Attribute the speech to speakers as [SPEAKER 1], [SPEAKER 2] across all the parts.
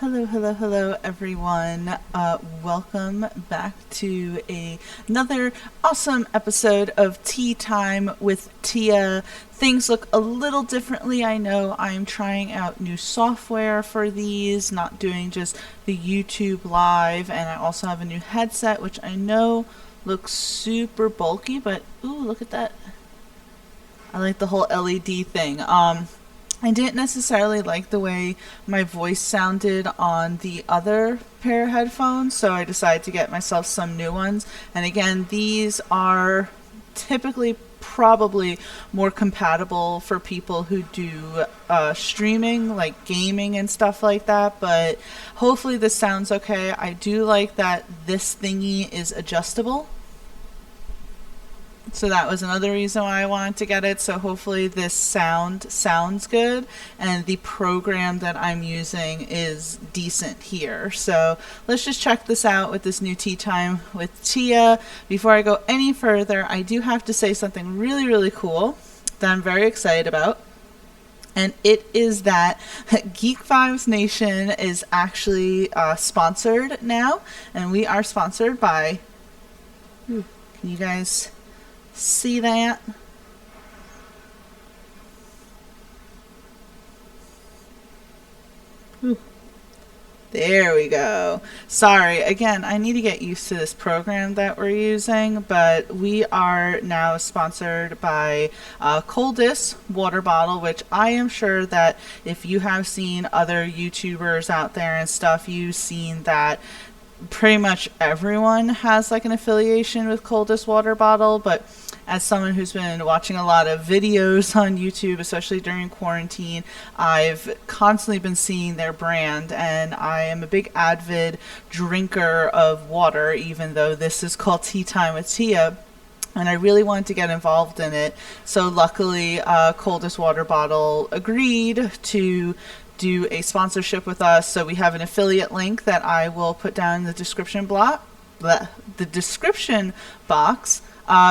[SPEAKER 1] Hello, everyone. Welcome back to another awesome episode of Tea Time with Tia. Things look a little differently. I know I'm trying out new software for these, not doing just the YouTube live, and I also have a new headset, which I know looks super bulky, but ooh, look at that. I like the whole LED thing. I didn't necessarily like the way my voice sounded on the other pair of headphones, so I decided to get myself some new ones. And again, these are typically probably more compatible for people who do streaming, like gaming and stuff like that, but hopefully this sounds okay. I do like that this thingy is adjustable. So that was another reason why I wanted to get it. So hopefully this sounds good and the program that I'm using is decent here. So let's just check this out with this new Tea Time with Tia. Before I go any further, I do have to say something really, really cool that I'm very excited about. And it is that Geek Vibes Nation is actually sponsored now. And we are sponsored by... Can you guys... see that? Ooh. There we go. Sorry, again, I need to get used to this program that we're using, but we are now sponsored by Coldis water bottle, which I am sure that if you have seen other YouTubers out there and stuff, you've seen that pretty much everyone has like an affiliation with Coldis water bottle, but as someone who's been watching a lot of videos on YouTube, especially during quarantine, I've constantly been seeing their brand, and I am a big avid drinker of water, even though this is called Tea Time with Tia. And I really wanted to get involved in it. So luckily, Coldest Water Bottle agreed to do a sponsorship with us. So we have an affiliate link that I will put down in the description the description box.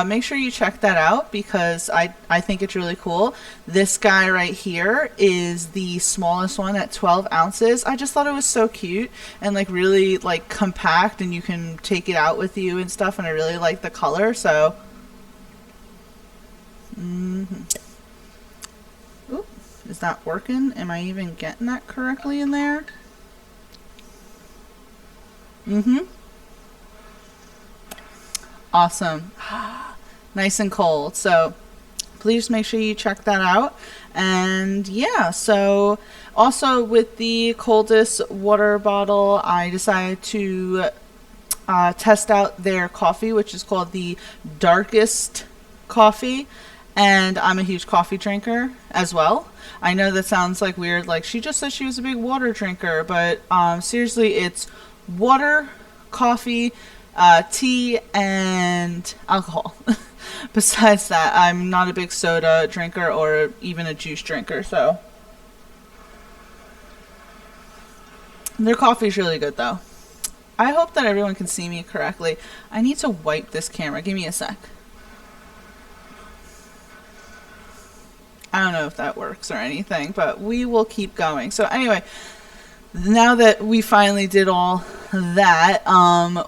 [SPEAKER 1] Make sure you check that out because I think it's really cool. This guy right here is the smallest one at 12 ounces. I just thought it was so cute and like really like compact, and you can take it out with you and stuff, and I really like the color. So Oop, is that working? Am I even getting that correctly in there? Awesome. Nice and cold. So please make sure you check that out. And yeah, so also with the Coldest water bottle, I decided to test out their coffee, which is called the Darkest Coffee. And I'm a huge coffee drinker as well. I know that sounds like weird, like she just said she was a big water drinker, but seriously, it's water, coffee, tea, and alcohol. Besides that, I'm not a big soda drinker or even a juice drinker, so. Their coffee is really good, though. I hope that everyone can see me correctly. I need to wipe this camera. Give me a sec. I don't know if that works or anything, but we will keep going. So anyway, now that we finally did all that,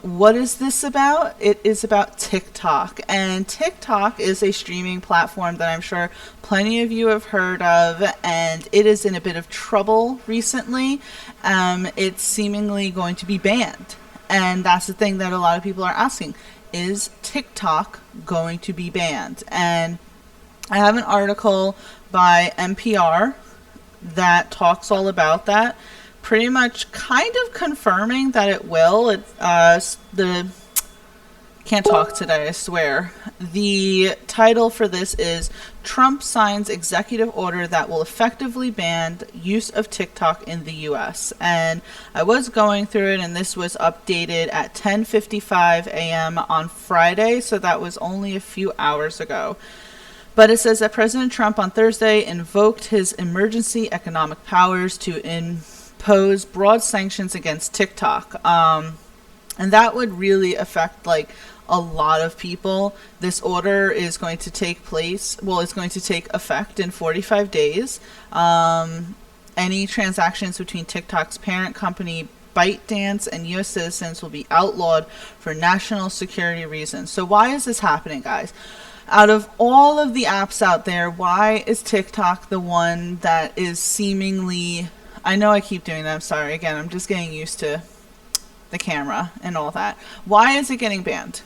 [SPEAKER 1] what is this about? It is about TikTok. And TikTok is a streaming platform that I'm sure plenty of you have heard of, and it is in a bit of trouble recently. It's seemingly going to be banned. And that's the thing that a lot of people are asking. Is TikTok going to be banned? And I have an article by NPR that talks all about that, pretty much kind of confirming that it will. Can't talk today, I swear. The title for this is Trump Signs Executive Order That Will Effectively Ban Use of TikTok in the U.S. And I was going through it, and this was updated at 10:55 a.m. on Friday, so that was only a few hours ago. But it says that President Trump on Thursday invoked his emergency economic powers to impose broad sanctions against TikTok. And that would really affect like a lot of people. This order is going to take place, well, it's going to take effect in 45 days. any transactions between TikTok's parent company ByteDance and U.S. citizens will be outlawed for national security reasons. So why is this happening, guys? Out of all of the apps out there, why is TikTok the one that is seemingly... I know I keep doing that. I'm sorry. Again, I'm just getting used to the camera and all that. Why is it getting banned?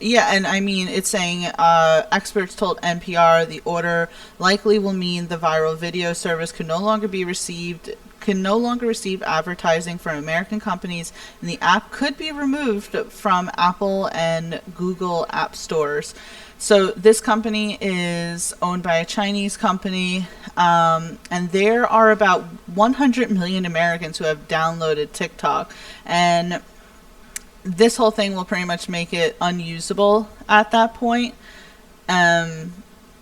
[SPEAKER 1] Yeah, and I mean, it's saying experts told NPR the order likely will mean the viral video service can no longer receive advertising from American companies, and the app could be removed from Apple and Google app stores. So this company is owned by a Chinese company, and there are about 100 million Americans who have downloaded TikTok, and this whole thing will pretty much make it unusable at that point. And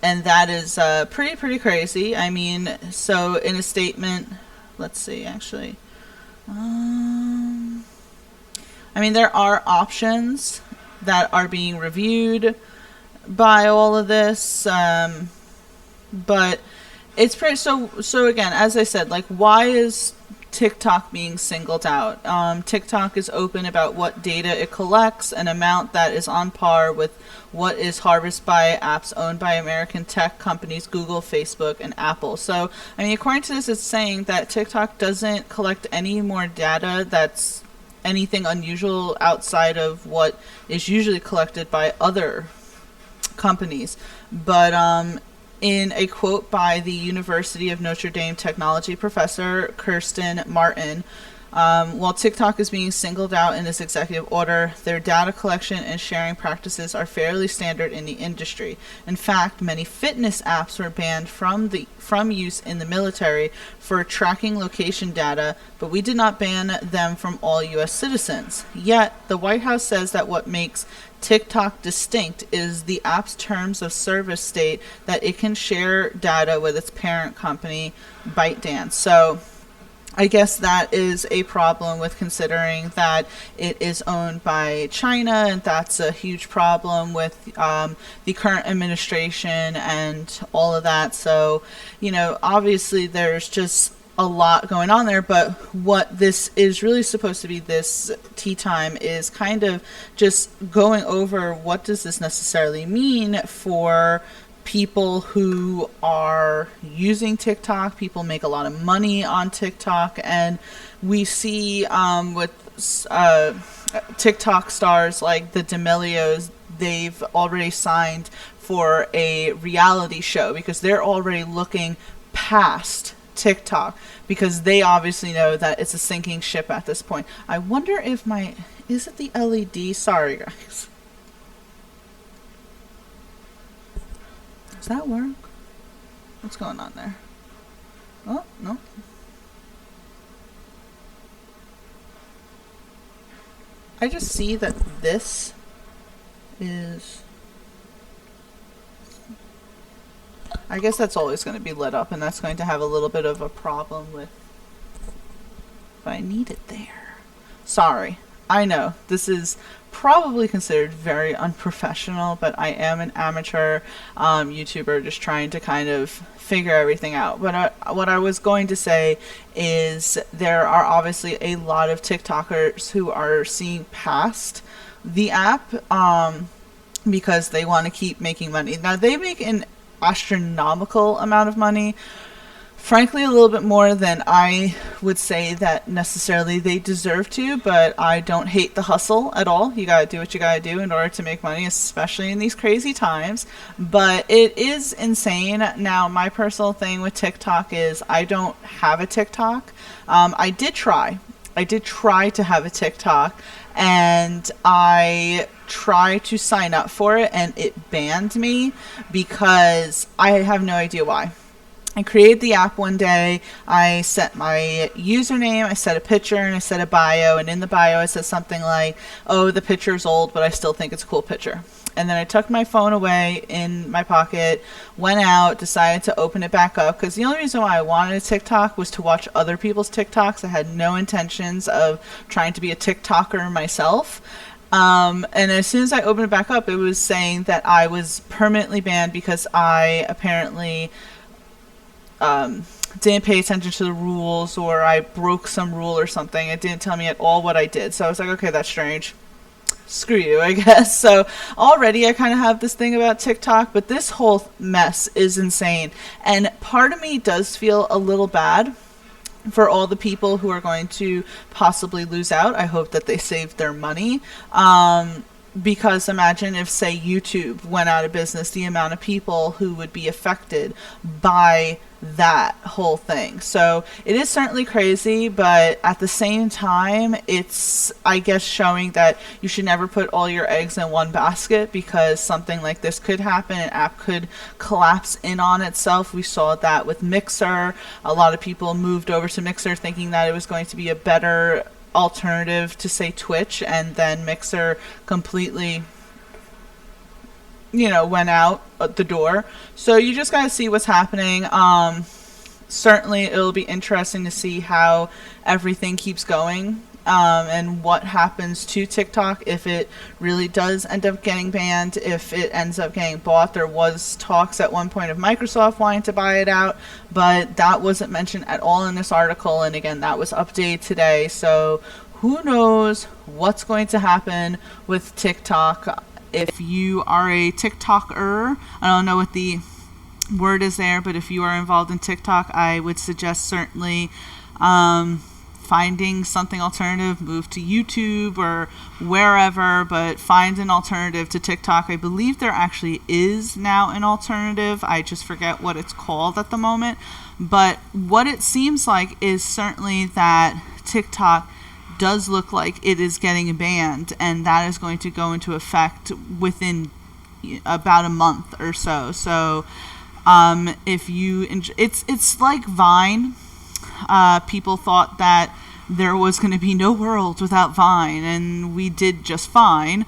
[SPEAKER 1] that is pretty crazy. I mean, so in a statement, let's see, actually. I mean, there are options that are being reviewed by all of this, but it's pretty, so again, as I said, like, why is TikTok being singled out? TikTok is open about what data it collects, an amount that is on par with what is harvested by apps owned by American tech companies Google, Facebook, and Apple. So, I mean, according to this, it's saying that TikTok doesn't collect any more data that's anything unusual outside of what is usually collected by other companies. But in a quote by the University of Notre Dame technology professor Kirsten Martin, while TikTok is being singled out in this executive order, their data collection and sharing practices are fairly standard in the industry. In fact, many fitness apps were banned from use in the military for tracking location data, but we did not ban them from all U.S. citizens. Yet, the White House says that what makes TikTok distinct is the app's terms of service state that it can share data with its parent company, ByteDance. So I guess that is a problem with considering that it is owned by China, and that's a huge problem with the current administration and all of that. So, you know, obviously there's just a lot going on there, but what this is really supposed to be, this tea time, is kind of just going over what does this necessarily mean for people who are using TikTok. People make a lot of money on TikTok, and we see with TikTok stars like the D'Amelios, they've already signed for a reality show because they're already looking past TikTok because they obviously know that it's a sinking ship at this point. I wonder if is it the LED? Sorry, guys. Does that work? What's going on there? Oh, no. I just see that this is... I guess that's always going to be lit up, and that's going to have a little bit of a problem with if I need it there. Sorry. I know, this is probably considered very unprofessional, but I am an amateur YouTuber just trying to kind of figure everything out. But what I was going to say is there are obviously a lot of TikTokers who are seeing past the app because they want to keep making money. Now, they make an astronomical amount of money, frankly a little bit more than I would say that necessarily they deserve to, but I don't hate the hustle at all. You gotta do what you gotta do in order to make money, especially in these crazy times. But it is insane. Now, my personal thing with TikTok is I don't have a TikTok. I did try to have a TikTok, and I tried to sign up for it, and it banned me because I have no idea why. I created the app one day, I set my username, I set a picture, and I set a bio, and in the bio I said something like, oh, the picture's old, but I still think it's a cool picture. And then I took my phone away in my pocket, went out, decided to open it back up, because the only reason why I wanted a TikTok was to watch other people's TikToks. I had no intentions of trying to be a TikToker myself. And as soon as I opened it back up, it was saying that I was permanently banned because I apparently didn't pay attention to the rules, or I broke some rule or something. It didn't tell me at all what I did. So I was like, okay, that's strange. Screw you, I guess. So already I kind of have this thing about TikTok, but this whole mess is insane. And part of me does feel a little bad for all the people who are going to possibly lose out. I hope that they saved their money. Because imagine if, say, YouTube went out of business, the amount of people who would be affected by that whole thing. So it is certainly crazy, but at the same time, it's, I guess, showing that you should never put all your eggs in one basket, because something like this could happen. An app could collapse in on itself. We saw that with Mixer. A lot of people moved over to Mixer thinking that it was going to be a better alternative to, say, Twitch, and then Mixer completely, went out the door. So you just gotta see what's happening. Certainly it'll be interesting to see how everything keeps going, and what happens to TikTok if it really does end up getting banned, if it ends up getting bought. There was talks at one point of Microsoft wanting to buy it out, but that wasn't mentioned at all in this article, and again, that was updated today. So who knows what's going to happen with TikTok. If you are a TikToker, I don't know what the word is there, but if you are involved in TikTok, I would suggest certainly finding something alternative. Move to YouTube or wherever, but find an alternative to TikTok. I believe there actually is now an alternative. I just forget what it's called at the moment. But what it seems like is certainly that TikTok does look like it is getting banned, and that is going to go into effect within about a month or so. So if you it's like Vine. People thought that there was going to be no world without Vine, and we did just fine.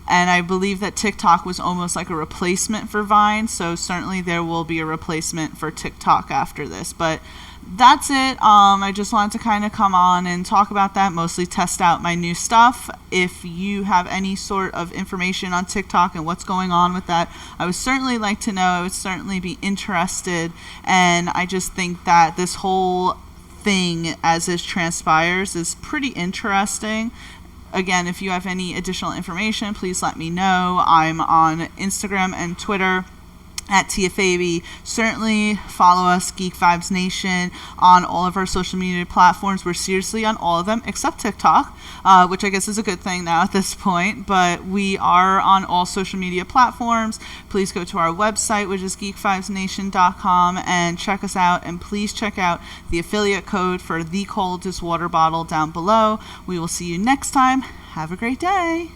[SPEAKER 1] And I believe that TikTok was almost like a replacement for Vine, so certainly there will be a replacement for TikTok after this. But that's it. I just wanted to kind of come on and talk about that, mostly test out my new stuff. If you have any sort of information on TikTok and what's going on with that, I would certainly like to know. I would certainly be interested. And I just think that this whole thing, as it transpires, is pretty interesting. Again, if you have any additional information, please let me know. I'm on Instagram and Twitter at TFAB. Certainly follow us, Geek Vibes Nation, on all of our social media platforms. We're seriously on all of them except TikTok, which I guess is a good thing now at this point. But we are on all social media platforms. Please go to our website, which is geekvibesnation.com, and check us out. And please check out the affiliate code for the coldest water bottle down below. We will see you next time. Have a great day.